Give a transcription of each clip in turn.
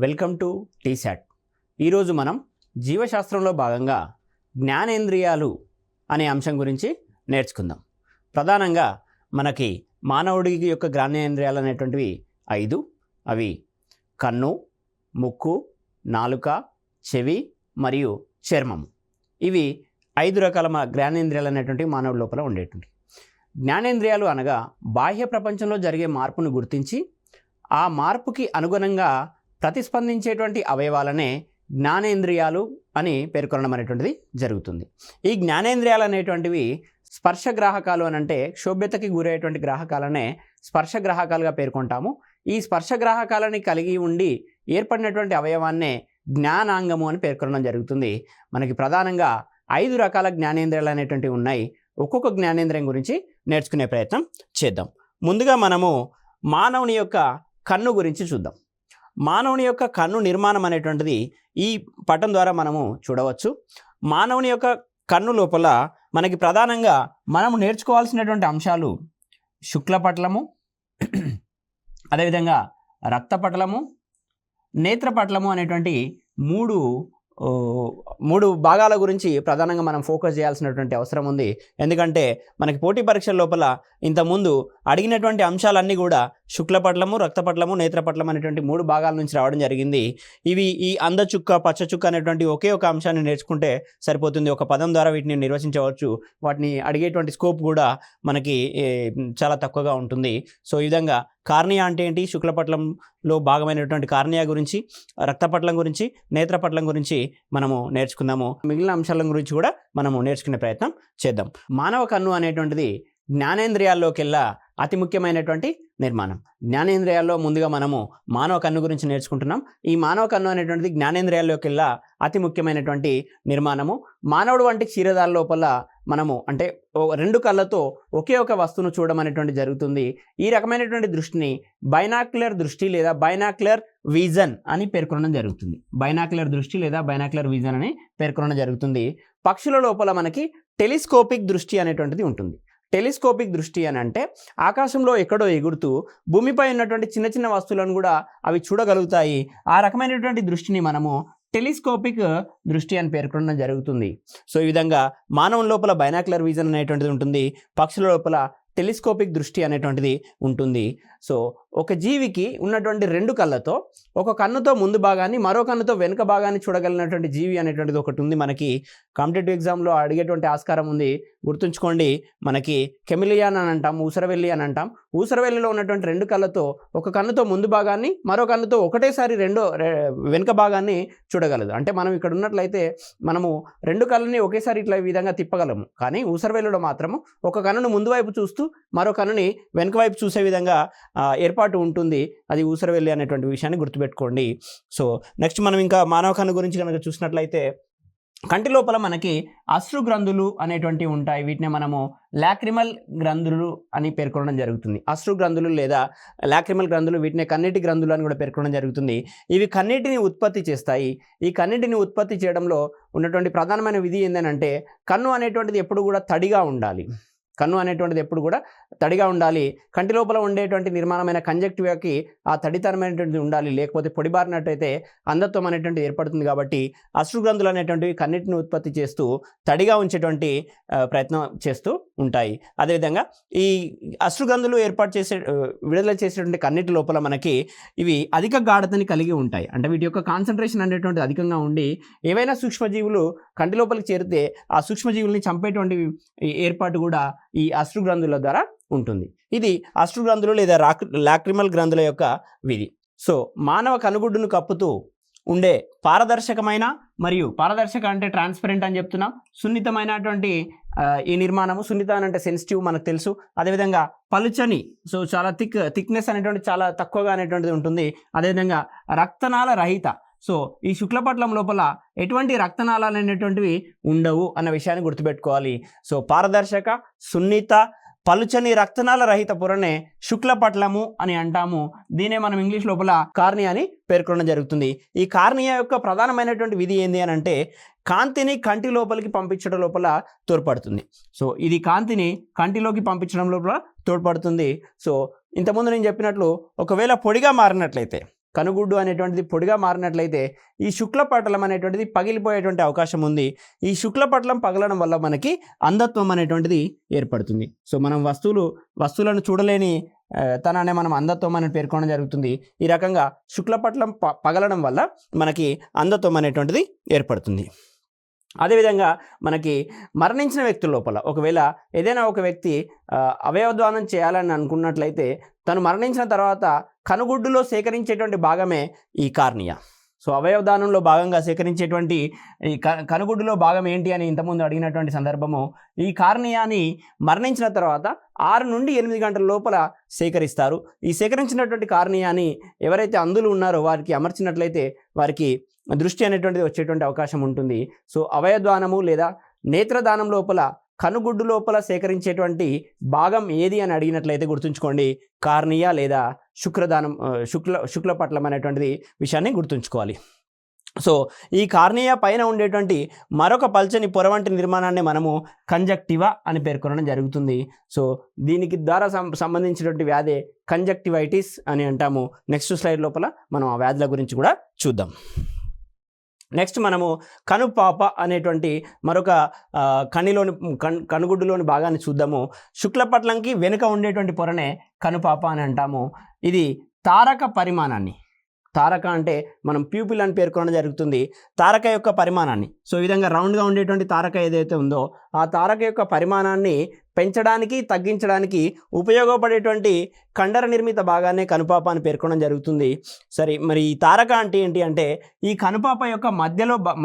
Welcome to T-SAT. ఈరోజు మనం జీవశాస్త్రంలో భాగంగా జ్ఞానేంద్రియాలు అనే అంశం గురించి నేర్చుకుందాం. ప్రధానంగా మనకి మానవుడికి యొక్క జ్ఞానేంద్రియాలు అనేటువంటివి 5. అవి కన్ను, ముక్కు, నాలుక, చెవి మరియు చర్మము. ఇవి 5 రకాల జ్ఞానేంద్రియాలు అనేటువంటివి మానవుడి లోపల ఉండేటువంటి. జ్ఞానేంద్రియాలు అనగా బాహ్య ప్రపంచంలో జరిగే మార్పును గుర్తించి ఆ మార్పుకి అనుగుణంగా ప్రతిస్పందించేటువంటి అవయవాలనే జ్ఞానేంద్రియాలు అని పేర్కొనడం అనేటువంటిది జరుగుతుంది. ఈ జ్ఞానేంద్రియాలు అనేటువంటివి స్పర్శగ్రాహకాలు అని అంటే క్షోభ్యతకి గురయ్యేటువంటి గ్రాహకాలనే స్పర్శగ్రాహకాలుగా పేర్కొంటాము. ఈ స్పర్శగ్రాహకాలని కలిగి ఉండి ఏర్పడినటువంటి అవయవాన్నే జ్ఞానాంగము అని పేర్కొనడం జరుగుతుంది. మనకి ప్రధానంగా 5 రకాల జ్ఞానేంద్రియాలు అనేటువంటివి ఉన్నాయి. ఒక్కొక్క జ్ఞానేంద్రియం గురించి నేర్చుకునే ప్రయత్నం చేద్దాం. ముందుగా మనము మానవుని యొక్క కన్ను గురించి చూద్దాం. మానవుని యొక్క కన్ను నిర్మాణం అనేటువంటిది ఈ పటం ద్వారా మనము చూడవచ్చు. మానవుని యొక్క కన్ను లోపల మనకి ప్రధానంగా మనము నేర్చుకోవాల్సినటువంటి అంశాలు శుక్లపటలము, అదేవిధంగా రక్తపటలము, నేత్రపటలము అనేటువంటి మూడు భాగాల గురించి ప్రధానంగా మనం ఫోకస్ చేయాల్సినటువంటి అవసరం ఉంది. ఎందుకంటే మనకి పోటీ పరీక్షల లోపల ఇంతకుముందు అడిగినటువంటి అంశాలన్నీ కూడా శుక్లపటలము, రక్తపటలము, నేత్రపటలం అనేటువంటి 3 భాగాల నుంచి రావడం జరిగింది. ఇవి ఈ అందచుక్క, పచ్చచుక్క అనేటువంటి ఒకే ఒక అంశాన్ని నేర్చుకుంటే సరిపోతుంది. ఒక పదం ద్వారా వీటిని నిర్వచించవచ్చు. వాటిని అడిగేటువంటి స్కోప్ కూడా మనకి చాలా తక్కువగా ఉంటుంది. సో ఈ విధంగా కార్నియా అంటే ఏంటి, శుక్లపటలంలో భాగమైనటువంటి కార్నియా గురించి, రక్తపటలం గురించి, నేత్రపటలం గురించి మనము నేర్చుకుందాము. మిగిలిన అంశాల గురించి కూడా మనము నేర్చుకునే ప్రయత్నం చేద్దాం. మానవ కన్ను అనేటువంటిది జ్ఞానేంద్రియాల్లోకెల్లా అతి ముఖ్యమైనటువంటి నిర్మాణం. జ్ఞానేంద్రియాల్లో ముందుగా మనము మానవ కన్ను గురించి నేర్చుకుంటున్నాం. ఈ మానవ కన్ను అనేటువంటిది జ్ఞానేంద్రియాల్లోకెల్లా అతి ముఖ్యమైనటువంటి నిర్మాణము. మానవుడు వంటి క్షీరదాల లోపల మనము అంటే 2 కళ్ళతో ఒకే ఒక వస్తువును చూడడం అనేటువంటి జరుగుతుంది. ఈ రకమైనటువంటి దృష్టిని బైనాక్యులర్ దృష్టి లేదా బైనాక్యులర్ విజన్ అని పేర్కొనడం జరుగుతుంది. బైనాక్యులర్ దృష్టి లేదా బైనాక్యులర్ విజన్ అని పేర్కొనడం జరుగుతుంది. పక్షుల లోపల మనకి టెలిస్కోపిక్ దృష్టి అనేటువంటిది ఉంటుంది. టెలిస్కోపిక్ దృష్టి అని అంటే ఆకాశంలో ఎక్కడో ఎగురుతూ భూమిపై ఉన్నటువంటి చిన్న చిన్న వస్తువులను కూడా అవి చూడగలుగుతాయి. ఆ రకమైనటువంటి దృష్టిని మనము టెలిస్కోపిక్ దృష్టి అని పేర్కొనడం జరుగుతుంది. సో ఈ విధంగా మానవుని లోపల బైనాక్యులర్ విజన్ అనేటువంటిది ఉంటుంది. పక్షుల లోపల టెలిస్కోపిక్ దృష్టి అనేటువంటిది ఉంటుంది. సో ఒక జీవికి ఉన్నటువంటి 2 కళ్ళతో ఒక కన్నుతో ముందు భాగాన్ని, మరో కన్నుతో వెనుక భాగాన్ని చూడగలిగినటువంటి జీవి అనేటువంటిది ఒకటి ఉంది. మనకి కాంపిటేటివ్ ఎగ్జామ్లో అడిగేటువంటి ఆస్కారం ఉంది. గుర్తుంచుకోండి, మనకి కెమిలియాన్ అని అంటాం, ఊసరవెల్లి అని అంటాం. ఊసరవెల్లిలో ఉన్నటువంటి 2 కళ్ళతో ఒక కన్నుతో ముందు భాగాన్ని, మరో కన్నుతో ఒకటేసారి వెనుక భాగాన్ని చూడగలదు. అంటే మనం ఇక్కడ ఉన్నట్లయితే మనము 2 కళ్ళని ఒకేసారి ఇట్లా ఈ విధంగా తిప్పగలము. కానీ ఊసరవెల్లిలో మాత్రము ఒక కన్నును ముందు వైపు చూస్తూ మరో కన్నుని వెనుక వైపు చూసే విధంగా ఏర్పాటు ఉంటుంది. అది ఊసరవెల్లి అనేటువంటి విషయాన్ని గుర్తుపెట్టుకోండి. సో నెక్స్ట్ మనం ఇంకా మానవ కన్ను గురించి కనుక చూసినట్లయితే కంటి లోపల మనకి అశ్రు గ్రంథులు అనేటువంటివి ఉంటాయి. వీటిని మనము లాక్రిమల్ గ్రంథులు అని పేర్కొనడం జరుగుతుంది. అశ్రు గ్రంథులు లేదా లాక్రిమల్ గ్రంథులు, వీటిని కన్నీటి గ్రంథులు అని కూడా పేర్కొనడం జరుగుతుంది. ఇవి కన్నీటిని ఉత్పత్తి చేస్తాయి. ఈ కన్నీటిని ఉత్పత్తి చేయడంలో ఉన్నటువంటి ప్రధానమైన విధి ఏంటంటే కన్ను అనేటువంటిది ఎప్పుడు కూడా తడిగా ఉండాలి. కన్ను అనేటువంటిది ఎప్పుడు కూడా తడిగా ఉండాలి. కంటి లోపల ఉండేటువంటి నిర్మాణమైన కంజక్టివాకి ఆ తడితనమైనటువంటిది ఉండాలి. లేకపోతే పొడిబారినట్టయితే అంధత్వం అనేటువంటిది ఏర్పడుతుంది. కాబట్టి అశ్రు గ్రంథులు అనేటువంటివి కన్నిటిని ఉత్పత్తి చేస్తూ తడిగా ఉంచేటువంటి ప్రయత్నం చేస్తూ ఉంటాయి. అదేవిధంగా ఈ అశ్రు గ్రంథులు విడుదల చేసేటువంటి కన్నిటి లోపల మనకి ఇవి అధిక గాఢతని కలిగి ఉంటాయి. అంటే వీటి యొక్క కాన్సన్ట్రేషన్ అనేటువంటిది అధికంగా ఉండి ఏవైనా సూక్ష్మజీవులు కంటి లోపలికి చేరితే ఆ సూక్ష్మజీవుల్ని చంపేటువంటి ఏర్పాటు కూడా ఈ అశ్రు గ్రంథుల ద్వారా ఉంటుంది. ఇది అశ్రు గ్రంథులు లేదా లాక్రిమల్ గ్రంథుల యొక్క విధి. సో మానవ కనుగుడ్డును కప్పుతూ ఉండే పారదర్శకమైన మరియు పారదర్శక అంటే ట్రాన్స్పరెంట్ అని చెప్తున్నాం, సున్నితమైనటువంటి ఈ నిర్మాణము. సున్నితం అంటే సెన్సిటివ్ మనకు తెలుసు. అదేవిధంగా పలుచని, సో చాలా థిక్నెస్ అనేటువంటి చాలా తక్కువగా అనేటువంటిది ఉంటుంది. అదేవిధంగా రక్తనాళ రహిత. సో ఈ శుక్లపటలం లోపల ఎటువంటి రక్తనాళాలు అనేటువంటివి ఉండవు అన్న విషయాన్ని గుర్తుపెట్టుకోవాలి. సో పారదర్శక, సున్నిత, పలుచని రక్తనాళ రహిత పొరనే శుక్లపటలము అని అంటాము. దీనే మనం ఇంగ్లీష్ లోపల కార్నియా అని పేర్కొనడం జరుగుతుంది. ఈ కార్నియా యొక్క ప్రధానమైనటువంటి విధి ఏంది అని అంటే కాంతిని కంటి లోపలికి పంపించడం లోపల తోడ్పడుతుంది. సో ఇది కాంతిని కంటిలోకి పంపించడం లోపల తోడ్పడుతుంది. సో ఇంతకుముందు నేను చెప్పినట్లు ఒకవేళ పొడిగా మారినట్లయితే కనుగుడ్డు అనేటువంటిది పొడిగా మారినట్లయితే ఈ శుక్లపటలం అనేటువంటిది పగిలిపోయేటువంటి అవకాశం ఉంది. ఈ శుక్లపటలం పగలడం వల్ల మనకి అంధత్వం అనేటువంటిది ఏర్పడుతుంది. సో మనం వస్తువులను చూడలేని తనాన్ని మనం అంధత్వం అని పేర్కొనడం జరుగుతుంది. ఈ రకంగా శుక్లపటలం పగలడం వల్ల మనకి అంధత్వం అనేటువంటిది ఏర్పడుతుంది. అదేవిధంగా మనకి మరణించిన వ్యక్తుల లోపల ఒకవేళ ఏదైనా ఒక వ్యక్తి అవయవదానం చేయాలని అనుకున్నట్లయితే తను మరణించిన తర్వాత కనుగుడ్డులో సేకరించేటువంటి భాగమే ఈ కార్నియా. సో అవయవదానంలో భాగంగా సేకరించేటువంటి ఈ కనుగుడ్డులో భాగం ఏంటి అని ఇంతకుముందు అడిగినటువంటి సందర్భము, ఈ కార్నియాని మరణించిన తర్వాత 6 నుండి 8 గంటల లోపల సేకరిస్తారు. ఈ సేకరించినటువంటి కార్నియాని ఎవరైతే అంధులు ఉన్నారో వారికి అమర్చినట్లయితే వారికి దృష్టి అనేటువంటిది వచ్చేటువంటి అవకాశం ఉంటుంది. సో అవయవదానము లేదా నేత్రదానం లోపల కనుగుడ్డు లోపల సేకరించేటువంటి భాగం ఏది అని అడిగినట్లయితే గుర్తుంచుకోండి, కార్నియా లేదా శుక్లపటలం అనేటువంటిది విషయాన్ని గుర్తుంచుకోవాలి. సో ఈ కార్నియా పైన ఉండేటువంటి మరొక పల్చని పొర వంటి నిర్మాణాన్ని మనము కంజక్టివా అని పేర్కొనడం జరుగుతుంది. సో దీనికి ద్వారా సంబంధించినటువంటి వ్యాధి కంజక్టివైటిస్ అని అంటాము. నెక్స్ట్ స్లైడ్ లోపల మనం ఆ వ్యాధుల గురించి కూడా చూద్దాం. నెక్స్ట్ మనము కనుపాప అనేటువంటి మరొక కనుగుడ్డులోని భాగాన్ని చూద్దాము. శుక్లపటలంకి వెనుక ఉండేటువంటి పొరనే కనుపాప అని అంటాము. ఇది తారక పరిమాణాన్ని, తారక అంటే మనం ప్యూపిల్ అని పేర్కొనడం జరుగుతుంది. తారక యొక్క పరిమాణాన్ని, సో ఈ విధంగా రౌండ్గా ఉండేటువంటి తారక ఏదైతే ఉందో ఆ తారక యొక్క పరిమాణాన్ని పెంచడానికి తగ్గించడానికి ఉపయోగపడేటువంటి కండర నిర్మిత భాగాన్ని కనుపాప అని పేర్కొనడం జరుగుతుంది. సరే, మరి ఈ తారక అంటే ఏంటి అంటే ఈ కనుపాప యొక్క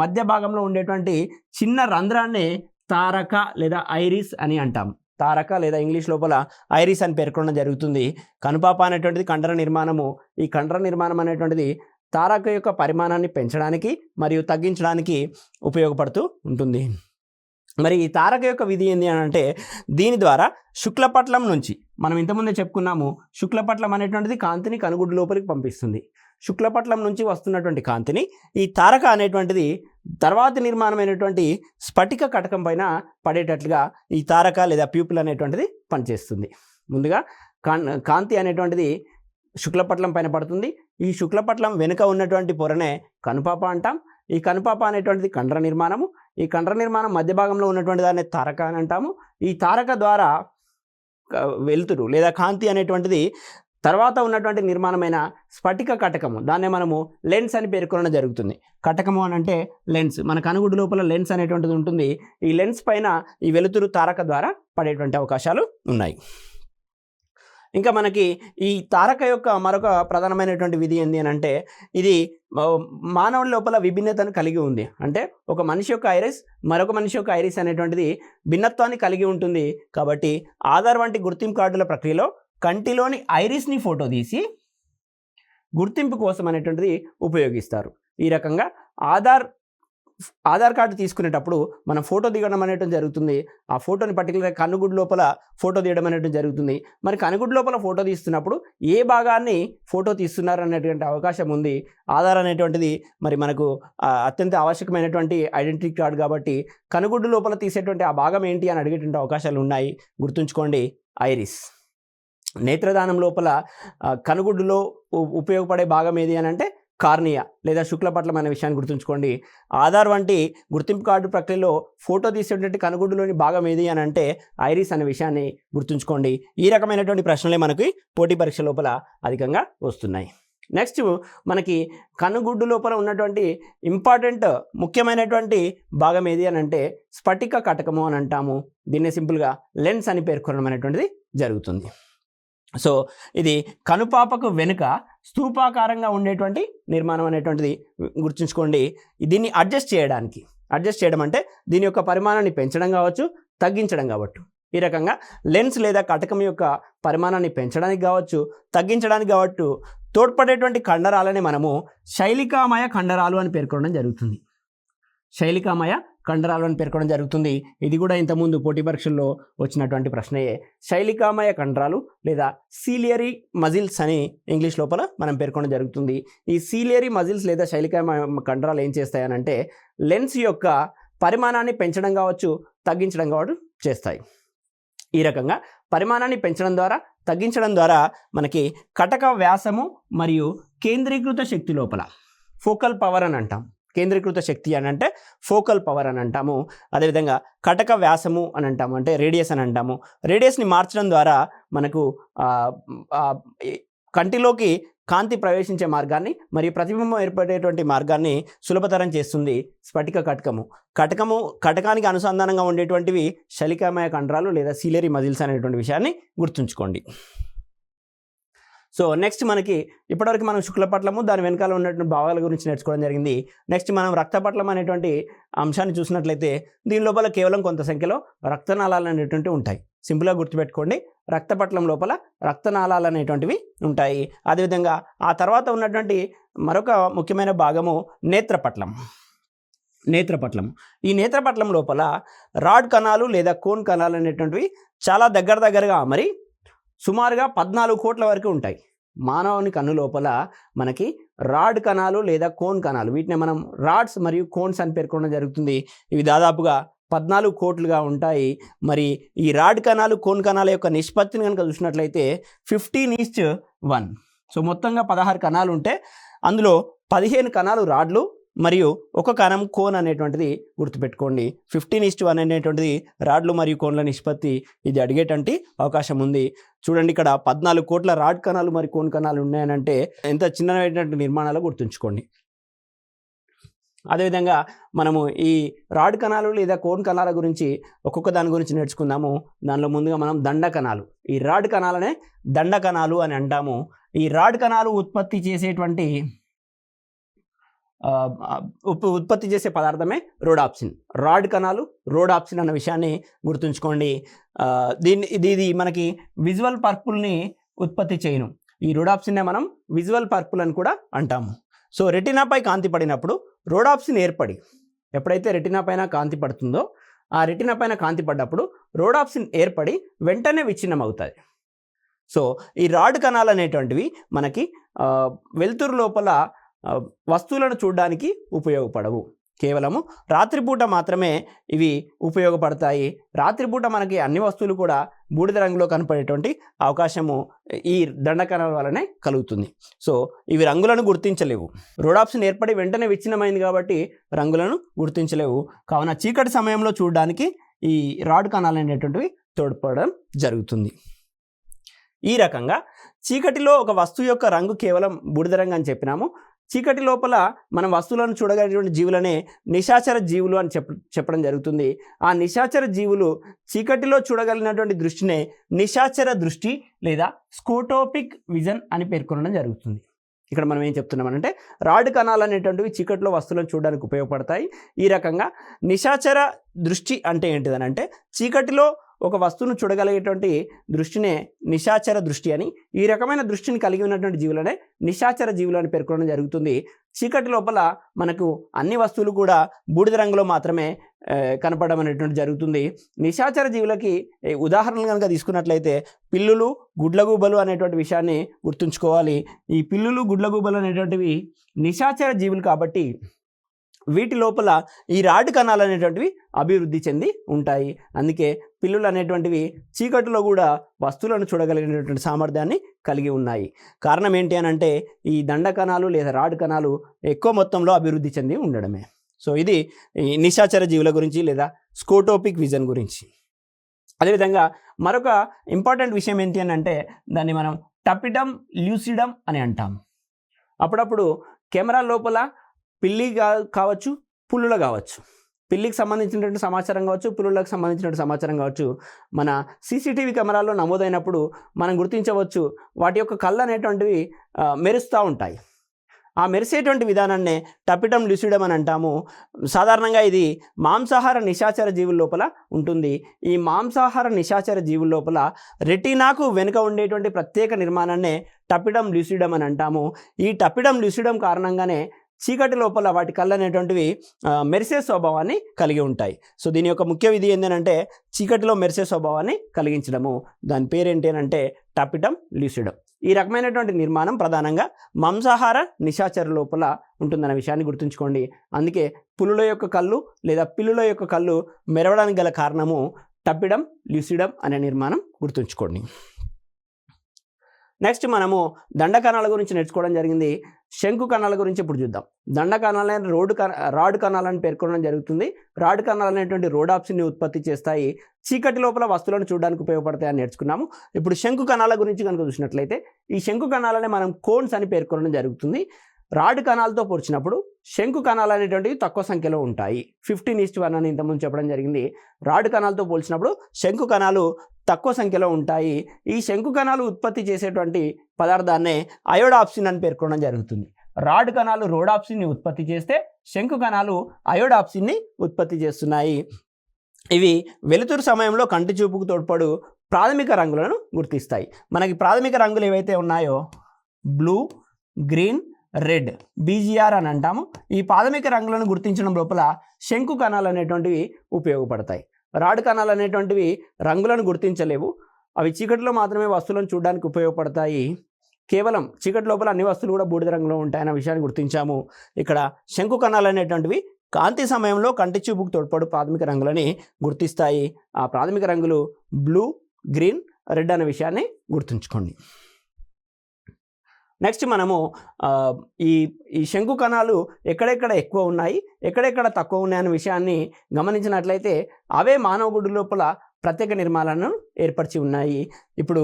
మధ్య భాగంలో ఉండేటువంటి చిన్న రంధ్రాన్ని తారక లేదా ఐరిస్ అని అంటాం. తారక లేదా ఇంగ్లీష్ లోపల ఐరిస్ అని పేర్కొనడం జరుగుతుంది. కనుపాప అనేటువంటిది కండర నిర్మాణము. ఈ కండర నిర్మాణం అనేటువంటిది తారక యొక్క పరిమాణాన్ని పెంచడానికి మరియు తగ్గించడానికి ఉపయోగపడుతూ ఉంటుంది. మరి ఈ తారక యొక్క విధి ఏంటి అని అంటే దీని ద్వారా శుక్లపటలం నుంచి మనం ఇంతకుముందే చెప్పుకున్నాము, శుక్లపటలం అనేటువంటిది కాంతిని కనుగుడ్డు లోపలికి పంపిస్తుంది. శుక్లపటలం నుంచి వస్తున్నటువంటి కాంతిని ఈ తారక అనేటువంటిది తర్వాతి నిర్మాణమైనటువంటి స్ఫటిక కటకం పైన పడేటట్లుగా ఈ తారక లేదా ప్యూపిల్ అనేటువంటిది పనిచేస్తుంది. ముందుగా కాంతి అనేటువంటిది శుక్లపటలం పైన పడుతుంది. ఈ శుక్లపటలం వెనుక ఉన్నటువంటి పొరనే కనుపాప అంటాం. ఈ కనుపాప అనేటువంటిది కండర నిర్మాణము. ఈ కండర నిర్మాణం మధ్య భాగంలో ఉన్నటువంటి దాన్ని తారక అని అంటాము. ఈ తారక ద్వారా వెలుతురు లేదా కాంతి అనేటువంటిది తర్వాత ఉన్నటువంటి నిర్మాణమైన స్ఫటిక కటకము, దాన్నే మనము లెన్స్ అని పేర్కొనడం జరుగుతుంది. కటకము అని అంటే లెన్స్. మన కనుగుడ్డు లోపల లెన్స్ అనేటువంటిది ఉంటుంది. ఈ లెన్స్ పైన ఈ వెలుతురు తారక ద్వారా పడేటువంటి అవకాశాలు ఉన్నాయి. ఇంకా మనకి ఈ తారక యొక్క మరొక ప్రధానమైనటువంటి విధి ఏంటి అని అంటే ఇది మానవుల లోపల విభిన్నతను కలిగి ఉంది. అంటే ఒక మనిషి యొక్క ఐరిస్ మరొక మనిషి యొక్క ఐరిస్ అనేటువంటిది భిన్నత్వాన్ని కలిగి ఉంటుంది. కాబట్టి ఆధార్ వంటి గుర్తింపు కార్డుల ప్రక్రియలో కంటిలోని ఐరిస్ని ఫోటో తీసి గుర్తింపు కోసం అనేటువంటిది ఉపయోగిస్తారు. ఈ రకంగా ఆధార్ కార్డు తీసుకునేటప్పుడు మనం ఫోటో దిగడం అనేటువంటి జరుగుతుంది. ఆ ఫోటోని పర్టికులర్గా కనుగుడ్డు లోపల ఫోటో తీయడం అనేటువంటి జరుగుతుంది. మరి కనుగుడ్డు లోపల ఫోటో తీస్తున్నప్పుడు ఏ భాగాన్ని ఫోటో తీస్తున్నారు అనేటువంటి అవకాశం ఉంది. ఆధార్ అనేటువంటిది మరి మనకు అత్యంత ఆవశ్యకమైనటువంటి ఐడెంటిటీ కార్డు కాబట్టి కనుగుడ్డు లోపల తీసేటువంటి ఆ భాగం ఏంటి అని అడిగేటువంటి అవకాశాలు ఉన్నాయి. గుర్తుంచుకోండి, ఐరిస్. నేత్రదానం లోపల కనుగుడ్డులో ఉపయోగపడే భాగం ఏది అని అంటే కార్నియా లేదా శుక్లపటలం అనే విషయాన్ని గుర్తుంచుకోండి. ఆధార్ వంటి గుర్తింపు కార్డు ప్రక్రియలో ఫోటో తీసేటువంటి కనుగుడ్డులోని భాగం ఏది అని అంటే ఐరిస్ అనే విషయాన్ని గుర్తుంచుకోండి. ఈ రకమైనటువంటి ప్రశ్నలే మనకి పోటీ పరీక్ష లోపల అధికంగా వస్తున్నాయి. నెక్స్ట్ మనకి కనుగుడ్డు లోపల ఉన్నటువంటి ఇంపార్టెంట్ ముఖ్యమైనటువంటి భాగం ఏది అని అంటే స్ఫటిక కటకము అని అంటాము. దీన్ని సింపుల్గా లెన్స్ అని పేర్కొనడం అనేటువంటిది జరుగుతుంది. సో ఇది కనుపాపకు వెనుక స్తూపాకారంగా ఉండేటువంటి నిర్మాణం అనేటువంటిది గుర్తుంచుకోండి. దీన్ని అడ్జస్ట్ చేయడం అంటే దీని యొక్క పరిమాణాన్ని పెంచడం కావచ్చు, తగ్గించడం కావచ్చు. ఈ రకంగా లెన్స్ లేదా కటకం యొక్క పరిమాణాన్ని పెంచడానికి కావచ్చు, తగ్గించడానికి కావచ్చు తోడ్పడేటువంటి కండరాలని మనము శైలికామయ కండరాలు అని పేర్కొనడం జరుగుతుంది. శైలికామయ కండరాలు అని పేర్కొనడం జరుగుతుంది. ఇది కూడా ఇంతకుముందు పోటీ పరీక్షల్లో వచ్చినటువంటి ప్రశ్నయే. శైలికామయ కండరాలు లేదా సీలియరీ మజిల్స్ అని ఇంగ్లీష్ లోపల మనం పేర్కొనడం జరుగుతుంది. ఈ సీలియరీ మజిల్స్ లేదా శైలికామయ కండరాలు ఏం చేస్తాయనంటే లెన్స్ యొక్క పరిమాణాన్ని పెంచడం కావచ్చు, తగ్గించడం కావచ్చు చేస్తాయి. ఈ రకంగా పరిమాణాన్ని పెంచడం ద్వారా, తగ్గించడం ద్వారా మనకి కటక వ్యాసము మరియు కేంద్రీకృత శక్తి లోపల ఫోకల్ పవర్ అని అంటాం. కేంద్రీకృత శక్తి అని అంటే ఫోకల్ పవర్ అని అంటాము. అదేవిధంగా కటక వ్యాసము అని అంటాము, అంటే రేడియస్ అని అంటాము. రేడియస్ని మార్చడం ద్వారా మనకు కంటిలోకి కాంతి ప్రవేశించే మార్గాన్ని మరియు ప్రతిబింబం ఏర్పడేటువంటి మార్గాన్ని సులభతరం చేస్తుంది స్ఫటిక కటకానికి అనుసంధానంగా ఉండేటువంటివి శలికామయ కండరాలు లేదా సిలియరీ మజిల్స్ అనేటువంటి విషయాన్ని గుర్తుంచుకోండి. సో నెక్స్ట్ మనకి ఇప్పటివరకు మనం శుక్లపట్లము దాని వెనకాల ఉన్నటువంటి భాగాల గురించి నేర్చుకోవడం జరిగింది. నెక్స్ట్ మనం రక్తపట్లం అనేటువంటి అంశాన్ని చూసినట్లయితే దీని లోపల కేవలం కొంత సంఖ్యలో రక్తనాళాలు అనేటువంటివి ఉంటాయి. సింపుల్గా గుర్తుపెట్టుకోండి, రక్తపట్లం లోపల రక్తనాళాలు అనేటువంటివి ఉంటాయి. అదేవిధంగా ఆ తర్వాత ఉన్నటువంటి మరొక ముఖ్యమైన భాగము నేత్రపట్లం. ఈ నేత్రపట్లం లోపల రాడ్ కణాలు లేదా కోన్ కణాలు అనేటువంటివి చాలా దగ్గరగా మరి సుమారుగా 14 కోట్ల వరకు ఉంటాయి. మానవుని కన్ను లోపల మనకి రాడ్ కణాలు లేదా కోన్ కణాలు, వీటిని మనం రాడ్స్ మరియు కోన్స్ అని పేర్కొనడం జరుగుతుంది. ఇవి దాదాపుగా 14 కోట్లుగా ఉంటాయి. మరి ఈ రాడ్ కణాలు కోన్ కణాల యొక్క నిష్పత్తిని కనుక చూసినట్లయితే 15:1. సో మొత్తంగా 16 కణాలు ఉంటే అందులో 15 కణాలు రాడ్లు మరియు ఒక కణం కోన్ అనేటువంటిది గుర్తుపెట్టుకోండి. 15:1 అనేటువంటిది రాడ్లు మరియు కోన్ల నిష్పత్తి. ఇది అడిగేటువంటి అవకాశం ఉంది. చూడండి, ఇక్కడ 14 కోట్ల రాడ్ కణాలు మరియు కోన్ కణాలు ఉన్నాయనంటే ఎంత చిన్నటువంటి నిర్మాణాలు గుర్తుంచుకోండి. అదేవిధంగా మనము ఈ రాడ్ కణాలు లేదా కోన్ కణాల గురించి ఒక్కొక్క దాని గురించి నేర్చుకుందాము. దానిలో ముందుగా మనం దండ కణాలు, ఈ రాడ్ కణాలనే దండ కణాలు అని అంటాము. ఈ రాడ్ కణాలు ఉత్పత్తి చేసే పదార్థమే రోడాప్సిన్. రాడ్ కణాలు రోడాప్సిన్ అన్న విషయాన్ని గుర్తుంచుకోండి. ఇది మనకి విజువల్ పర్పుల్ని ఉత్పత్తి చేయను. ఈ రోడాప్సిన్నే మనం విజువల్ పర్పుల్ అని కూడా అంటాము. సో రెటినాపై కాంతి పడినప్పుడు రోడాప్సిన్ ఏర్పడి, ఎప్పుడైతే రెటినా పైన కాంతి పడుతుందో ఆ రెటినా పైన కాంతి పడ్డప్పుడు రోడాప్సిన్ ఏర్పడి వెంటనే విచ్ఛిన్నం అవుతుంది. సో ఈ రాడ్ కణాలు అనేటువంటివి మనకి వెలుతురు లోపల వస్తువులను చూడడానికి ఉపయోగపడవు. కేవలము రాత్రిపూట మాత్రమే ఇవి ఉపయోగపడతాయి. రాత్రిపూట మనకి అన్ని వస్తువులు కూడా బూడిద రంగులో కనపడేటువంటి అవకాశము ఈ దండ కణాల వల్లనే కలుగుతుంది. సో ఇవి రంగులను గుర్తించలేవు. రోడాప్సిన్ ఏర్పడి వెంటనే విచ్ఛిన్నమైంది కాబట్టి రంగులను గుర్తించలేవు. కావున చీకటి సమయంలో చూడడానికి ఈ రాడ్ కణాలు అనేటువంటివి తోడ్పడడం జరుగుతుంది. ఈ రకంగా చీకటిలో ఒక వస్తువు యొక్క రంగు కేవలం బూడిద రంగు అని చెప్పినాము. చీకటి లోపల మనం వస్తువులను చూడగలిగినటువంటి జీవులనే నిశాచర జీవులు అని చెప్పడం జరుగుతుంది. ఆ నిశాచర జీవులు చీకటిలో చూడగలిగినటువంటి దృష్టినే నిశాచర దృష్టి లేదా స్కోటోపిక్ విజన్ అని పేర్కొనడం జరుగుతుంది. ఇక్కడ మనం ఏం చెప్తున్నామనంటే రాడ్ కణాలు అనేటువంటివి చీకటిలో వస్తువులను చూడడానికి ఉపయోగపడతాయి. ఈ రకంగా నిశాచర దృష్టి అంటే ఏంటిదనంటే చీకటిలో ఒక వస్తువును చూడగలిగేటువంటి దృష్టినే నిశాచర దృష్టి అని, ఈ రకమైన దృష్టిని కలిగి ఉన్నటువంటి జీవులనే నిశాచర జీవులు అని పేర్కొనడం జరుగుతుంది. చీకటి లోపల మనకు అన్ని వస్తువులు కూడా బూడిద రంగులో మాత్రమే కనపడడం అనేటువంటి జరుగుతుంది. నిశాచర జీవులకి ఉదాహరణలు కనుక తీసుకున్నట్లయితే పిల్లులు, గుడ్లగూబలు అనేటువంటి విషయాన్ని గుర్తుంచుకోవాలి. ఈ పిల్లులు, గుడ్లగూబలు అనేటువంటివి నిశాచర జీవులు కాబట్టి వీటి లోపల ఈ రాడ్ కణాలు అనేటువంటివి అభివృద్ధి చెంది ఉంటాయి. అందుకే పిల్లులు అనేటువంటివి చీకటిలో కూడా వస్తువులను చూడగలిగినటువంటి సామర్థ్యాన్ని కలిగి ఉన్నాయి. కారణం ఏంటి అని అంటే ఈ దండ కణాలు లేదా రాడ్ కణాలు ఎక్కువ మొత్తంలో అభివృద్ధి చెంది ఉండడమే. సో ఇది నిశాచర జీవుల గురించి లేదా స్కోటోపిక్ విజన్ గురించి. అదేవిధంగా మరొక ఇంపార్టెంట్ విషయం ఏంటి అని అంటే దాన్ని మనం టపిటమ్ ల్యూసిడమ్ అని అంటాం. అప్పుడప్పుడు కెమెరా లోపల పిల్లి కావచ్చు, పుల్లులు కావచ్చు, పిల్లికి సంబంధించినటువంటి సమాచారం కావచ్చు, పుల్లులకు సంబంధించినటువంటి సమాచారం కావచ్చు, మన సీసీటీవీ కెమెరాల్లో నమోదైనప్పుడు మనం గుర్తించవచ్చు. వాటి యొక్క కళ్ళు అనేటువంటివి మెరుస్తూ ఉంటాయి. ఆ మెరిసేటువంటి విధానాన్నే టపిటమ్ ల్యూసిడమ్ అని అంటాము. సాధారణంగా ఇది మాంసాహార నిశాచర జీవుల లోపల ఉంటుంది. ఈ మాంసాహార నిశాచర జీవుల లోపల రెటీనాకు వెనుక ఉండేటువంటి ప్రత్యేక నిర్మాణాన్నే టపిటమ్ ల్యూసిడమ్ అని అంటాము. ఈ టపిటమ్ ల్యూసిడమ్ కారణంగానే చీకటి లోపల వాటి కళ్ళు అనేటువంటివి మెరిసే స్వభావాన్ని కలిగి ఉంటాయి. సో దీని యొక్క ముఖ్య విధి ఏంటంటే చీకటిలో మెరిసే స్వభావాన్ని కలిగించడము. దాని పేరేంటి అని అంటే టపిటమ్ ల్యూసిడమ్. ఈ రకమైనటువంటి నిర్మాణం ప్రధానంగా మాంసాహార నిశాచర లోపల ఉంటుందన్న విషయాన్ని గుర్తుంచుకోండి. అందుకే పులుల యొక్క కళ్ళు లేదా పిల్లుల యొక్క కళ్ళు మెరవడానికి గల కారణము టపిటమ్ ల్యూసిడమ్ అనే నిర్మాణం గుర్తుంచుకోండి. నెక్స్ట్ మనము దండ కణాల గురించి నేర్చుకోవడం జరిగింది. శంకు కణాల గురించి ఇప్పుడు చూద్దాం. దండ కణాలని రాడ్ కణాలని పేర్కొనడం జరుగుతుంది. రాడ్ కణాలు అనేటువంటి రోడాప్సిన్ని ఉత్పత్తి చేస్తాయి. చీకటి లోపల వస్తువులను చూడడానికి ఉపయోగపడతాయని నేర్చుకున్నాము. ఇప్పుడు శంకు కణాల గురించి కనుక చూసినట్లయితే ఈ శంకు కణాలని మనం కోన్స్ అని పేర్కొనడం జరుగుతుంది. రాడ్ కణాలతో పోల్చినప్పుడు శంకు కణాలు అనేటువంటివి తక్కువ సంఖ్యలో ఉంటాయి. 15:1 అని ఇంతకుముందు చెప్పడం జరిగింది. రాడ్ కణాలతో పోల్చినప్పుడు శంకు కణాలు తక్కువ సంఖ్యలో ఉంటాయి. ఈ శంకు కణాలు ఉత్పత్తి చేసేటువంటి పదార్థాన్నే అయోడాప్సిన్ అని పేర్కొనడం జరుగుతుంది. రాడ్ కణాలు రోడాప్సిన్ని ఉత్పత్తి చేస్తే శంకు కణాలు అయోడాప్సిన్ని ఉత్పత్తి చేస్తున్నాయి. ఇవి వెలుతురు సమయంలో కంటి చూపుకు తోడ్పడు ప్రాథమిక రంగులను గుర్తిస్తాయి. మనకి ప్రాథమిక రంగులు ఏవైతే ఉన్నాయో బ్లూ, గ్రీన్, రెడ్, బీజీఆర్ అని అంటాము. ఈ ప్రాథమిక రంగులను గుర్తించడం లోపల శంకు కణాలు అనేటువంటివి ఉపయోగపడతాయి. రాడ్ కణాలు అనేటువంటివి రంగులను గుర్తించలేవు. అవి చీకటిలో మాత్రమే వస్తువులను చూడడానికి ఉపయోగపడతాయి. కేవలం చీకటి లోపల అన్ని వస్తువులు కూడా బూడిద రంగులో ఉంటాయన్న విషయాన్ని గుర్తించాము. ఇక్కడ శంకు కణాలు అనేటువంటివి కాంతి సమయంలో కంటి చూపుకు తోడ్పడు ప్రాథమిక రంగులని గుర్తిస్తాయి. ఆ ప్రాథమిక రంగులు బ్లూ, గ్రీన్, రెడ్ అనే విషయాన్ని గుర్తుంచుకోండి. నెక్స్ట్ మనము ఈ శంకు కణాలు ఎక్కడెక్కడ ఎక్కువ ఉన్నాయి, ఎక్కడెక్కడ తక్కువ ఉన్నాయనే విషయాన్ని గమనించినట్లయితే అవే మానవ గుడ్డు లోపల ప్రత్యేక నిర్మాణాలను ఏర్పరిచి ఉన్నాయి. ఇప్పుడు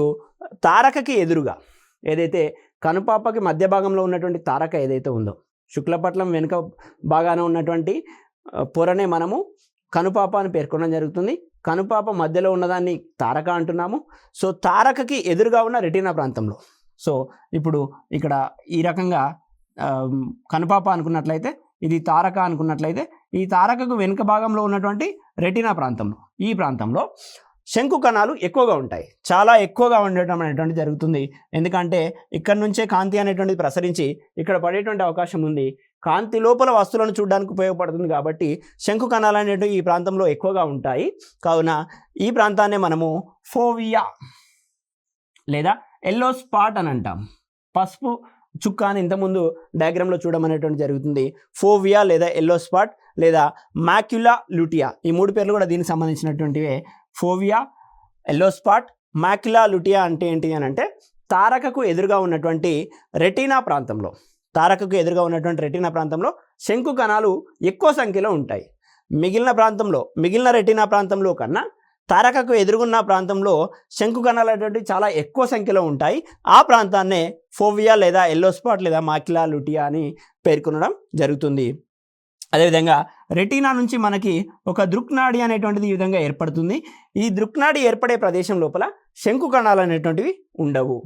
తారకకి ఎదురుగా ఏదైతే కనుపాపకి మధ్య భాగంలో ఉన్నటువంటి తారక ఏదైతే ఉందో, శుక్లపట్లం వెనుక భాగాన ఉన్నటువంటి పొరనే మనము కనుపాప అని పేర్కొనడం జరుగుతుంది. కనుపాప మధ్యలో ఉన్నదాన్ని తారక అంటున్నాము. సో తారకకి ఎదురుగా ఉన్న రెటీనా ప్రాంతంలో, సో ఇప్పుడు ఇక్కడ ఈ రకంగా కనుపాప అనుకున్నట్లయితే, ఇది తారక అనుకున్నట్లయితే, ఈ తారకకు వెనుక భాగంలో ఉన్నటువంటి రెటీనా ప్రాంతంలో, ఈ ప్రాంతంలో శంకు కణాలు ఎక్కువగా ఉంటాయి. చాలా ఎక్కువగా ఉండటం అనేటువంటి జరుగుతుంది. ఎందుకంటే ఇక్కడ నుంచే కాంతి అనేటువంటిది ప్రసరించి ఇక్కడ పడేటువంటి అవకాశం ఉంది. కాంతి లోపల వస్తువులను చూడడానికి ఉపయోగపడుతుంది కాబట్టి శంకు కణాలు అనేటివి ఈ ప్రాంతంలో ఎక్కువగా ఉంటాయి. కావున ఈ ప్రాంతాన్ని మనము ఫోవియా లేదా ఎల్లో స్పాట్ అని అంటాం. పసుపు చుక్క అని ఇంతకుముందు డయాగ్రామ్లో చూడమనేటువంటి జరుగుతుంది. ఫోవియా లేదా ఎల్లో స్పాట్ లేదా మాక్యులా లుటియా, ఈ మూడు పేర్లు కూడా దీనికి సంబంధించినటువంటివే. ఫోవియా, ఎల్లో స్పాట్, మాక్యులా లుటియా అంటే ఏంటి అని అంటే తారకకు ఎదురుగా ఉన్నటువంటి రెటీనా ప్రాంతంలో, తారకకు ఎదురుగా ఉన్నటువంటి రెటీనా ప్రాంతంలో శంకు కణాలు ఎక్కువ సంఖ్యలో ఉంటాయి. మిగిలిన రెటీనా ప్రాంతంలో కన్నా తారకకు ఎదురుగున్న ప్రాంతంలో శంకు కణాలు అనేటువంటివి చాలా ఎక్కువ సంఖ్యలో ఉంటాయి. ఆ ప్రాంతాన్నే ఫోవియా లేదా ఎల్లో స్పాట్ లేదా మాక్యులా లుటియా అని పేర్కొనడం జరుగుతుంది. అదేవిధంగా రెటీనా నుంచి మనకి ఒక దృక్నాడి అనేటువంటిది ఈ విధంగా ఏర్పడుతుంది. ఈ దృక్నాడి ఏర్పడే ప్రదేశం లోపల శంకు కణాలు అనేటువంటివి ఉండవు.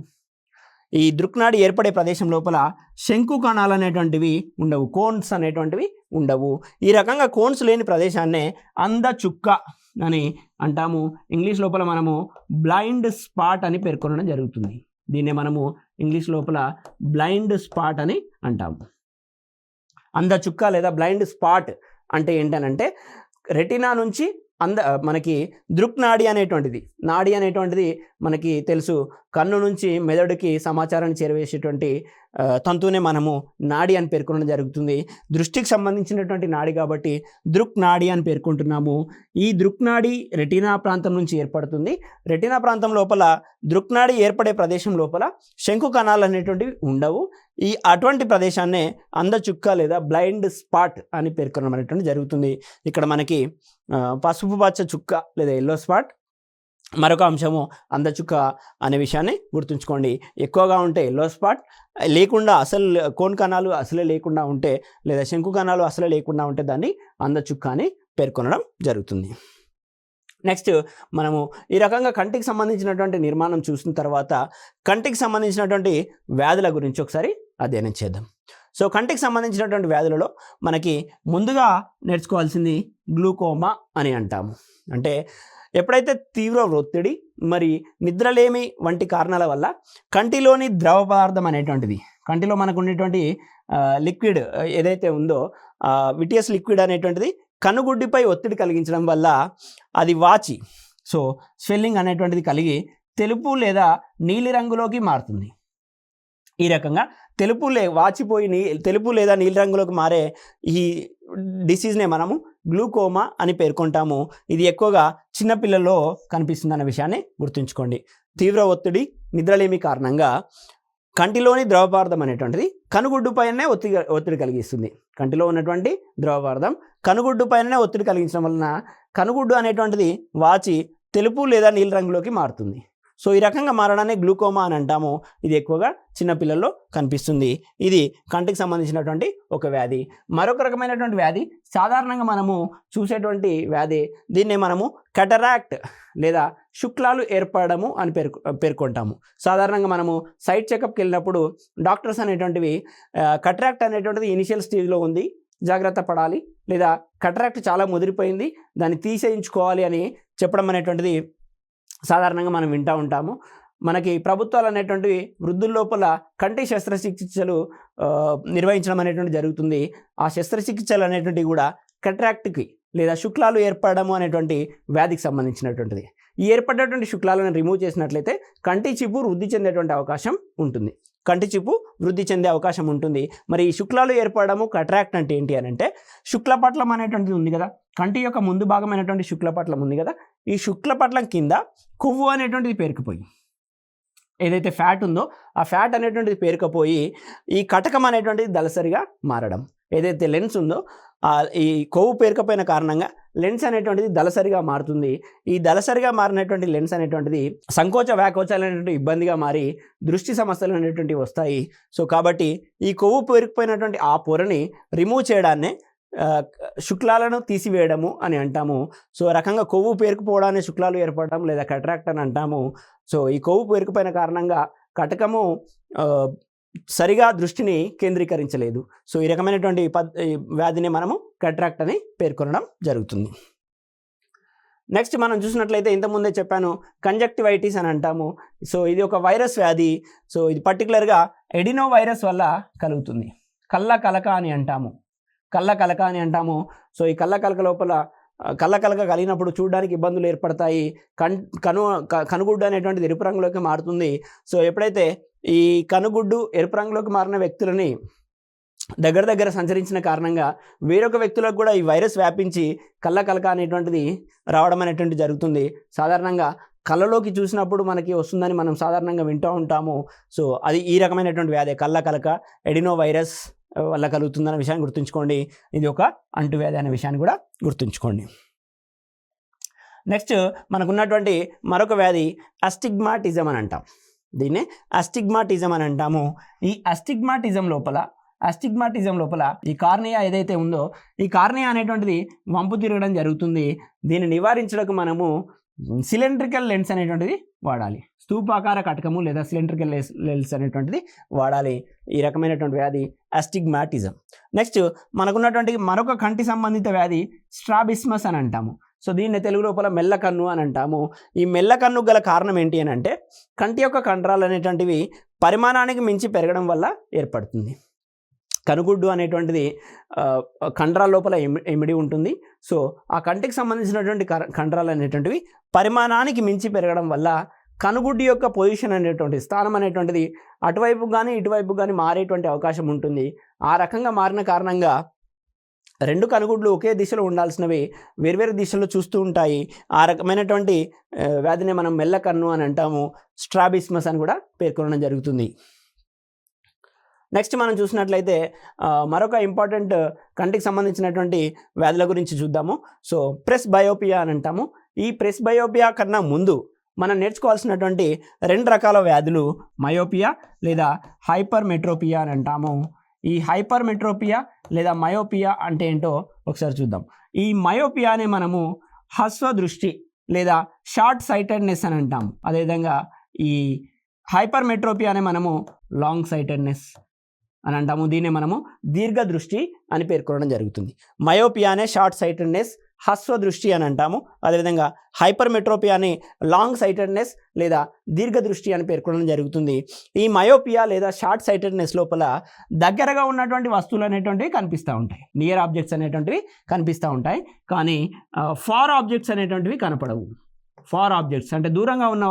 ఈ దృక్నాడి ఏర్పడే ప్రదేశం లోపల శంకు కణాలు అనేటువంటివి ఉండవు, కోన్స్ అనేటువంటివి ఉండవు. ఈ రకంగా కోన్స్ లేని ప్రదేశాన్నే అందచుక్క అని అంటాము. ఇంగ్లీష్ లోపల మనము బ్లైండ్ స్పాట్ అని పేర్కొనడం జరుగుతుంది. దీన్నే మనము ఇంగ్లీష్ లోపల బ్లైండ్ స్పాట్ అని అంటాము. అందచుక్క లేదా బ్లైండ్ స్పాట్ అంటే ఏంటనంటే రెటీనా నుంచి మనకి దృక్నాడి అనేటువంటిది, నాడి అనేటువంటిది మనకి తెలుసు, కన్ను నుంచి మెదడుకి సమాచారాన్ని చేరవేసేటువంటి తంతునే మనము నాడి అని పేర్కొనడం జరుగుతుంది. దృష్టికి సంబంధించినటువంటి నాడి కాబట్టి దృక్నాడి అని పేర్కొంటున్నాము. ఈ దృక్నాడి రెటీనా ప్రాంతం నుంచి ఏర్పడుతుంది. రెటీనా ప్రాంతం లోపల దృక్నాడి ఏర్పడే ప్రదేశం లోపల శంకు కణాలు అనేటువంటివి ఉండవు. అటువంటి ప్రదేశాన్నే అందచుక్క లేదా బ్లైండ్ స్పాట్ అని పేర్కొనడం అనేటువంటి జరుగుతుంది. ఇక్కడ మనకి పసుపు పచ్చ చుక్క లేదా ఎల్లో స్పాట్, మరొక అంశము అందచుక్క అనే విషయాన్ని గుర్తుంచుకోండి. ఎక్కువగా ఉంటే ఎల్లో స్పాట్, లేకుండా అసలు కోన్ కణాలు అసలే లేకుండా ఉంటే లేదా శంకు కణాలు అసలే లేకుండా ఉంటే దాన్ని అందచుక్క అని పేర్కొనడం జరుగుతుంది. నెక్స్ట్ మనము ఈ రకంగా కంటికి సంబంధించినటువంటి నిర్మాణం చూసిన తర్వాత కంటికి సంబంధించినటువంటి వ్యాధుల గురించి ఒకసారి అధ్యయనం చేద్దాం. సో కంటికి సంబంధించినటువంటి వ్యాధులలో మనకి ముందుగా నేర్చుకోవాల్సింది గ్లూకోమా అని అంటాము. అంటే ఎప్పుడైతే తీవ్ర ఒత్తిడి మరి నిద్రలేమి వంటి కారణాల వల్ల కంటిలోని ద్రవ పదార్థం అనేటువంటిది, కంటిలో మనకు ఉండేటువంటి లిక్విడ్ ఏదైతే ఉందో విటియస్ లిక్విడ్ అనేటువంటిది కనుగుడ్డిపై ఒత్తిడి కలిగించడం వల్ల అది వాచి, సో స్వెల్లింగ్ అనేటువంటిది కలిగి తెలుపు లేదా నీలి రంగులోకి మారుతుంది. ఈ రకంగా తెలుపు లేదా నీలి రంగులోకి మారే ఈ డిసీజ్నే మనము గ్లూకోమా అని పేర్కొంటాము. ఇది ఎక్కువగా చిన్నపిల్లల్లో కనిపిస్తుంది అనే విషయాన్ని గుర్తుంచుకోండి. తీవ్ర ఒత్తిడి నిద్రలేమి కారణంగా కంటిలోని ద్రవ పదార్థం అనేటువంటిది కనుగుడ్డు పైనే ఒత్తిడి కలిగిస్తుంది. కంటిలో ఉన్నటువంటి ద్రవ పదార్థం కనుగుడ్డు పైనే ఒత్తిడి కలిగించడం వలన కనుగుడ్డు అనేటువంటిది వాచి తెలుపు లేదా నీలి రంగులోకి మారుతుంది. సో ఈ రకంగా మారడాన్ని గ్లూకోమా అని అంటాము. ఇది ఎక్కువగా చిన్నపిల్లల్లో కనిపిస్తుంది. ఇది కంటికి సంబంధించినటువంటి ఒక వ్యాధి. మరొక రకమైనటువంటి వ్యాధి సాధారణంగా మనము చూసేటువంటి వ్యాధి, దీన్నే మనము కటరాక్ట్ లేదా శుక్లాలు ఏర్పడము అని పేర్కొంటాము. సాధారణంగా మనము సైట్ చెకప్కి వెళ్ళినప్పుడు డాక్టర్స్ అనేటువంటివి కటరాక్ట్ అనేటువంటిది ఇనిషియల్ స్టేజ్లో ఉంది, జాగ్రత్త పడాలి, లేదా కటరాక్ట్ చాలా ముదిరిపోయింది, దాన్ని తీసేయించుకోవాలి అని చెప్పడం అనేటువంటిది సాధారణంగా మనం వింటూ ఉంటాము. మనకి ప్రభుత్వాలు అనేటువంటివి వృద్ధుల లోపల కంటి శస్త్రచికిత్సలు నిర్వహించడం అనేటువంటి జరుగుతుంది. ఆ శస్త్రచికిత్సలు అనేటువంటివి కూడా కట్రాక్ట్కి లేదా శుక్లాలు ఏర్పడము అనేటువంటి వ్యాధికి సంబంధించినటువంటిది. ఈ ఏర్పడేటువంటి శుక్లాలను రిమూవ్ చేసినట్లయితే కంటి చిప్పు వృద్ధి చెందేటువంటి అవకాశం ఉంటుంది. కంటి చిప్పు వృద్ధి చెందే అవకాశం ఉంటుంది. మరి ఈ శుక్లాలు ఏర్పడము కట్రాక్ట్ అంటే ఏంటి అని అంటే, శుక్లపట్లం అనేటువంటిది ఉంది కదా, కంటి యొక్క ముందు భాగమైనటువంటి శుక్లపట్లం ఉంది కదా, ఈ శుక్లపట్లం కింద కొవ్వు అనేటువంటిది పేరుకుపోయి, ఏదైతే ఫ్యాట్ ఉందో ఆ ఫ్యాట్ అనేటువంటిది పేరుకుపోయి ఈ కటకం అనేటువంటిది దళసరిగా మారడం, ఏదైతే లెన్స్ ఉందో ఈ కొవ్వు పేరుకపోయిన కారణంగా లెన్స్ అనేటువంటిది దళసరిగా మారుతుంది. ఈ దళసరిగా మారినటువంటి లెన్స్ అనేటువంటిది సంకోచ వ్యాకోచాలు అనేటువంటి ఇబ్బందిగా మారి దృష్టి సమస్యలు అనేటువంటివి వస్తాయి. సో కాబట్టి ఈ కొవ్వు పేరుకుపోయినటువంటి ఆ పొరని రిమూవ్ చేయడాన్నే శుక్లాలను తీసివేయడము అని అంటాము. సో రకంగా కొవ్వు పేరుకుపోవడాన్ని శుక్లాలు ఏర్పడడం లేదా కట్రాక్ట్ అని అంటాము. సో ఈ కొవ్వు పేరుకుపోయిన కారణంగా కటకము సరిగా దృష్టిని కేంద్రీకరించలేదు. సో ఈ రకమైనటువంటి వ్యాధిని మనము కట్రాక్ట్ అని పేర్కొనడం జరుగుతుంది. నెక్స్ట్ మనం చూసినట్లయితే ఇంతకుముందే చెప్పాను, కంజక్టివైటిస్ అని అంటాము. సో ఇది ఒక వైరస్ వ్యాధి. సో ఇది పర్టికులర్గా ఎడినో వైరస్ వల్ల కలుగుతుంది. కళ్ళ కలక అని అంటాము. సో ఈ కళ్ళ కలక లోపల కళ్ళ కలక కలిగినప్పుడు చూడడానికి ఇబ్బందులు ఏర్పడతాయి. కనుగుడ్డు అనేటువంటిది ఎరుపు రంగులోకి మారుతుంది. సో ఎప్పుడైతే ఈ కనుగుడ్డు ఎరుపు రంగులోకి మారిన వ్యక్తులని దగ్గర సంచరించిన కారణంగా వేరొక వ్యక్తులకు కూడా ఈ వైరస్ వ్యాపించి కళ్ళ కలక అనేటువంటిది రావడం అనేటువంటి జరుగుతుంది. సాధారణంగా కళ్ళలోకి చూసినప్పుడు మనకి వస్తుందని మనం సాధారణంగా వింటూ ఉంటాము. సో అది ఈ రకమైనటువంటి వ్యాధి, కళ్ళ కలక ఎడినో వైరస్ వల్ల కలుగుతుందన్న విషయాన్ని గుర్తుంచుకోండి. ఇది ఒక అంటువ్యాధి అనే విషయాన్ని కూడా గుర్తుంచుకోండి. నెక్స్ట్ మనకున్నటువంటి మరొక వ్యాధి అస్టిగ్మాటిజం అని అంటాం. దీన్నే అస్టిగ్మాటిజం అని అంటాము. ఈ అస్టిగ్మాటిజం లోపల ఈ కార్నియా ఏదైతే ఉందో ఈ కార్నియా అనేటువంటిది వంపు తిరగడం జరుగుతుంది. దీన్ని నివారించడానికి మనము సిలిండ్రికల్ లెన్స్ అనేటువంటిది వాడాలి. స్తూపాకార కటకము లేదా సిలిండ్రికల్ లెన్స్ అనేటువంటిది వాడాలి. ఈ రకమైనటువంటి వ్యాధి అస్టిగ్మాటిజం. నెక్స్ట్ మనకున్నటువంటి మరొక కంటి సంబంధిత వ్యాధి స్ట్రాబిస్మస్ అని అంటాము. సో దీన్ని తెలుగు లోపల మెల్లకన్ను అని అంటాము. ఈ మెల్లకన్ను గల కారణం ఏంటి అని అంటే, కంటి యొక్క కండరాలు అనేటువంటివి పరిమాణానికి మించి పెరగడం వల్ల ఏర్పడుతుంది. కనుగుడ్డు అనేటువంటిది కండరాల లోపల ఇమిడి ఉంటుంది. సో ఆ కంటికి సంబంధించినటువంటి కండరాలు అనేటువంటివి పరిమాణానికి మించి పెరగడం వల్ల కనుగుడ్డు యొక్క పొజిషన్ అనేటువంటి స్థానం అనేటువంటిది అటువైపు కానీ ఇటువైపు కానీ మారేటువంటి అవకాశం ఉంటుంది. ఆ రకంగా మారిన కారణంగా రెండు కనుగుడ్లు ఒకే దిశలో ఉండాల్సినవి వేర్వేరు దిశలో చూస్తూ ఉంటాయి. ఆ రకమైనటువంటి వ్యాధిని మనం మెల్లకన్ను అని అంటాము. స్ట్రాబిస్మస్ అని కూడా పేర్కొనడం జరుగుతుంది. నెక్స్ట్ మనం చూసినట్లయితే మరొక ఇంపార్టెంట్ కంటికి సంబంధించినటువంటి వ్యాధుల గురించి చూద్దాము. సో ప్రెస్ బయోపియా అని అంటాము. ఈ ప్రెస్ బయోపియా కన్నా ముందు మనం నేర్చుకోవాల్సినటువంటి రెండు రకాల వ్యాధులు మయోపియా లేదా హైపర్ మెట్రోపియా అని అంటాము. ఈ హైపర్ మెట్రోపియా లేదా మయోపియా అంటే ఏంటో ఒకసారి చూద్దాం. ఈ మయోపియానే మనము హస్వ దృష్టి లేదా షార్ట్ సైటెడ్నెస్ అని అంటాము. అదేవిధంగా ఈ హైపర్ మెట్రోపియానే మనము లాంగ్ సైటెడ్నెస్ అని అంటాము. దీన్నే మనము దీర్ఘ దృష్టి అని పేర్కొనడం జరుగుతుంది. మయోపియానే షార్ట్ సైటెడ్నెస్, హస్వ దృష్టి అని అంటాము. అదేవిధంగా హైపర్ మెట్రోపియాని లాంగ్ సైటెడ్నెస్ లేదా దీర్ఘ దృష్టి అని పేర్కొనడం జరుగుతుంది. ఈ మయోపియా లేదా షార్ట్ సైటెడ్నెస్ లోపల దగ్గరగా ఉన్నటువంటి వస్తువులు అనేటువంటివి కనిపిస్తూ ఉంటాయి, నియర్ ఆబ్జెక్ట్స్ అనేటువంటివి కనిపిస్తూ ఉంటాయి. కానీ ఫార్ ఆబ్జెక్ట్స్ అనేటువంటివి కనపడవు. ఫార్ ఆబ్జెక్ట్స్ అంటే దూరంగా ఉన్న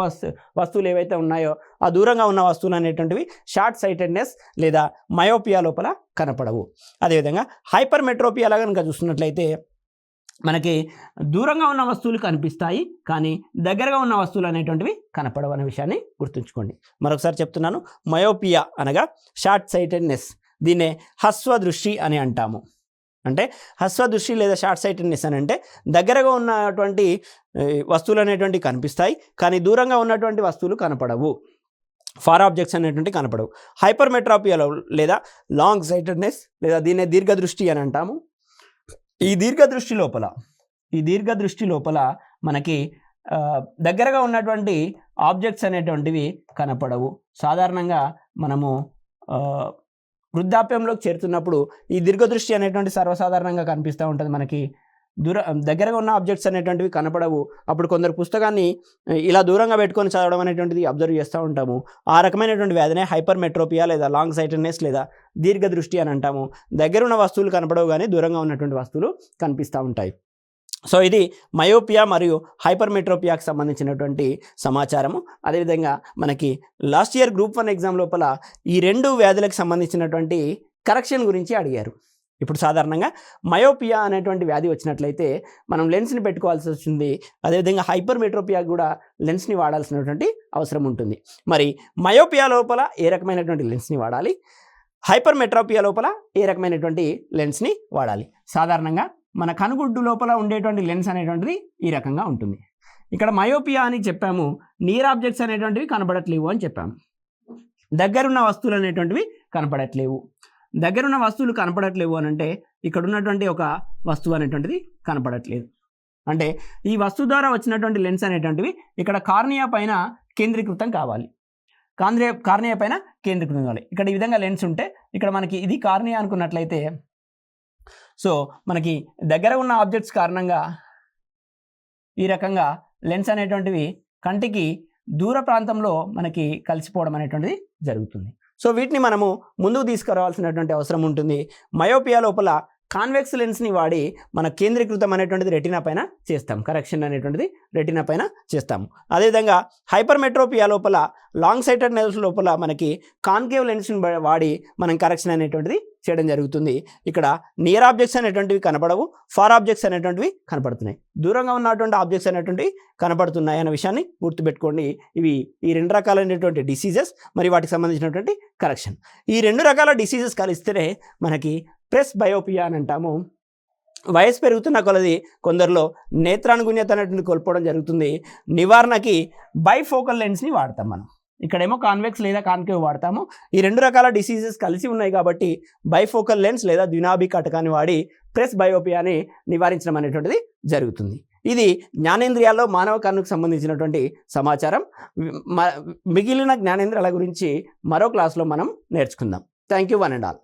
వస్తువులు ఏవైతే ఉన్నాయో ఆ దూరంగా ఉన్న వస్తువులు అనేటువంటివి షార్ట్ సైటెడ్నెస్ లేదా మయోపియా లోపల కనపడవు. అదేవిధంగా హైపర్ మెట్రోపియాలా కనుక చూస్తున్నట్లయితే మనకి దూరంగా ఉన్న వస్తువులు కనిపిస్తాయి కానీ దగ్గరగా ఉన్న వస్తువులు అనేటువంటివి కనపడవు అనే విషయాన్ని గుర్తుంచుకోండి. మరొకసారి చెప్తున్నాను, మయోపియా అనగా షార్ట్ సైటెడ్నెస్, దీన్నే హస్వ దృష్టి అని అంటాము. అంటే హస్వ దృష్టి లేదా షార్ట్ సైటెడ్నెస్ అని అంటే దగ్గరగా ఉన్నటువంటి వస్తువులు అనేటువంటివి కనిపిస్తాయి కానీ దూరంగా ఉన్నటువంటి వస్తువులు కనపడవు, ఫార్ ఆబ్జెక్ట్స్ అనేటువంటి కనపడవు. హైపర్మెట్రాపియాలో లేదా లాంగ్ సైటెడ్నెస్ లేదా దీన్నే దీర్ఘదృష్టి అని అంటాము. ఈ దీర్ఘదృష్టి లోపల మనకి దగ్గరగా ఉన్నటువంటి ఆబ్జెక్ట్స్ అనేటువంటివి కనపడవు. సాధారణంగా మనము వృద్ధాప్యంలోకి చేరుతున్నప్పుడు ఈ దీర్ఘదృష్టి అనేటువంటి సర్వసాధారణంగా కనిపిస్తూ ఉంటుంది. మనకి దగ్గరగా ఉన్న ఆబ్జెక్ట్స్ అనేటువంటివి కనపడవు. అప్పుడు కొందరు పుస్తకాన్ని ఇలా దూరంగా పెట్టుకొని చదవడం అనేటువంటిది అబ్జర్వ్ చేస్తూ ఉంటాము. ఆ రకమైనటువంటి వ్యాధినే హైపర్మెట్రోపియా లేదా లాంగ్ సైటెడ్నెస్ లేదా దీర్ఘదృష్టి అని అంటాము. దగ్గర ఉన్న వస్తువులు కనపడవు కానీ దూరంగా ఉన్నటువంటి వస్తువులు కనిపిస్తూ ఉంటాయి. సో ఇది మయోపియా మరియు హైపర్మెట్రోపియాకి సంబంధించినటువంటి సమాచారము. అదేవిధంగా మనకి లాస్ట్ ఇయర్ గ్రూప్ 1 ఎగ్జామ్ లోపల ఈ 2 వ్యాధులకు సంబంధించినటువంటి కరెక్షన్ గురించి అడిగారు. ఇప్పుడు సాధారణంగా మయోపియా అనేటువంటి వ్యాధి వచ్చినట్లయితే మనం లెన్స్ని పెట్టుకోవాల్సి వస్తుంది. అదేవిధంగా హైపర్మెట్రోపియా కూడా లెన్స్ని వాడాల్సినటువంటి అవసరం ఉంటుంది. మరి మయోపియా లోపల ఏ రకమైనటువంటి లెన్స్ని వాడాలి, హైపర్మెట్రోపియా లోపల ఏ రకమైనటువంటి లెన్స్ని వాడాలి? సాధారణంగా మన కనుగుడ్డు లోపల ఉండేటువంటి లెన్స్ అనేటువంటిది ఈ రకంగా ఉంటుంది. ఇక్కడ మయోపియా అని చెప్పాము, నియర్ ఆబ్జెక్ట్స్ అనేటువంటివి కనపడట్లేవు అని చెప్పాము. దగ్గరున్న వస్తువులు అనేటువంటివి కనపడట్లేవు. దగ్గరున్న వస్తువులు కనపడట్లేవు అని అంటే ఇక్కడ ఉన్నటువంటి ఒక వస్తువు అనేటువంటిది కనపడట్లేదు. అంటే ఈ వస్తువు ద్వారా వచ్చినటువంటి లెన్స్ అనేటువంటివి ఇక్కడ కార్నియా పైన కేంద్రీకృతం కావాలి. కార్నియా పైన కేంద్రీకృతం కావాలి. ఇక్కడ ఈ విధంగా లెన్స్ ఉంటే ఇక్కడ మనకి ఇది కార్నియా అనుకున్నట్లయితే, సో మనకి దగ్గర ఉన్న ఆబ్జెక్ట్స్ కారణంగా ఈ రకంగా లెన్స్ అనేటువంటివి కంటికి దూర ప్రాంతంలో మనకి కలిసిపోవడం అనేటువంటిది జరుగుతుంది. సో వీటిని మనము ముందుకు తీసుకురావాల్సినటువంటి అవసరం ఉంటుంది. మయోపియా లోపల కాన్వెక్స్ లెన్స్ని వాడి మన కేంద్రీకృతం అనేటువంటిది రెటీనా పైన చేస్తాం, కరెక్షన్ అనేటువంటిది రెటీనా పైన చేస్తాము. అదేవిధంగా హైపర్మెట్రోపియా లోపల లాంగ్ సైటెడ్నెస్ లోపల మనకి కాన్కేవ్ లెన్స్ని వాడి మనం కరెక్షన్ అనేటువంటిది చేయడం జరుగుతుంది. ఇక్కడ నియర్ ఆబ్జెక్ట్స్ అనేటువంటివి కనపడవు, ఫార్ ఆబ్జెక్ట్స్ అనేటువంటివి కనపడుతున్నాయి. దూరంగా ఉన్నటువంటి ఆబ్జెక్ట్స్ అనేటువంటివి కనపడుతున్నాయి అనే విషయాన్ని గుర్తుపెట్టుకోండి. ఇవి ఈ 2 రకాలైనటువంటి డిసీజెస్, మరి వాటికి సంబంధించినటువంటి కరెక్షన్. ఈ 2 రకాల డిసీజెస్ కలిస్తేనే మనకి ప్రెస్ బయోపియా అని అంటాము. వయసు పెరుగుతున్న కొలది కొందరిలో నేత్రానుగుణ్యత అనేటువంటి కోల్పోవడం జరుగుతుంది. నివారణకి బైఫోకల్ లెన్స్ని వాడతాం మనం. ఇక్కడేమో కాన్వెక్స్ లేదా కాన్కేవ్ వాడతాము. ఈ 2 రకాల డిసీజెస్ కలిసి ఉన్నాయి కాబట్టి బైఫోకల్ లెన్స్ లేదా ద్వినాభి కటకాన్ని వాడి ప్రెస్ బయోపియాని నివారించడం అనేటువంటిది జరుగుతుంది. ఇది జ్ఞానేంద్రియాల్లో మానవ కన్నుకు సంబంధించినటువంటి సమాచారం. మిగిలిన జ్ఞానేంద్రియాల గురించి మరో క్లాస్లో మనం నేర్చుకుందాం. Thank you one and all.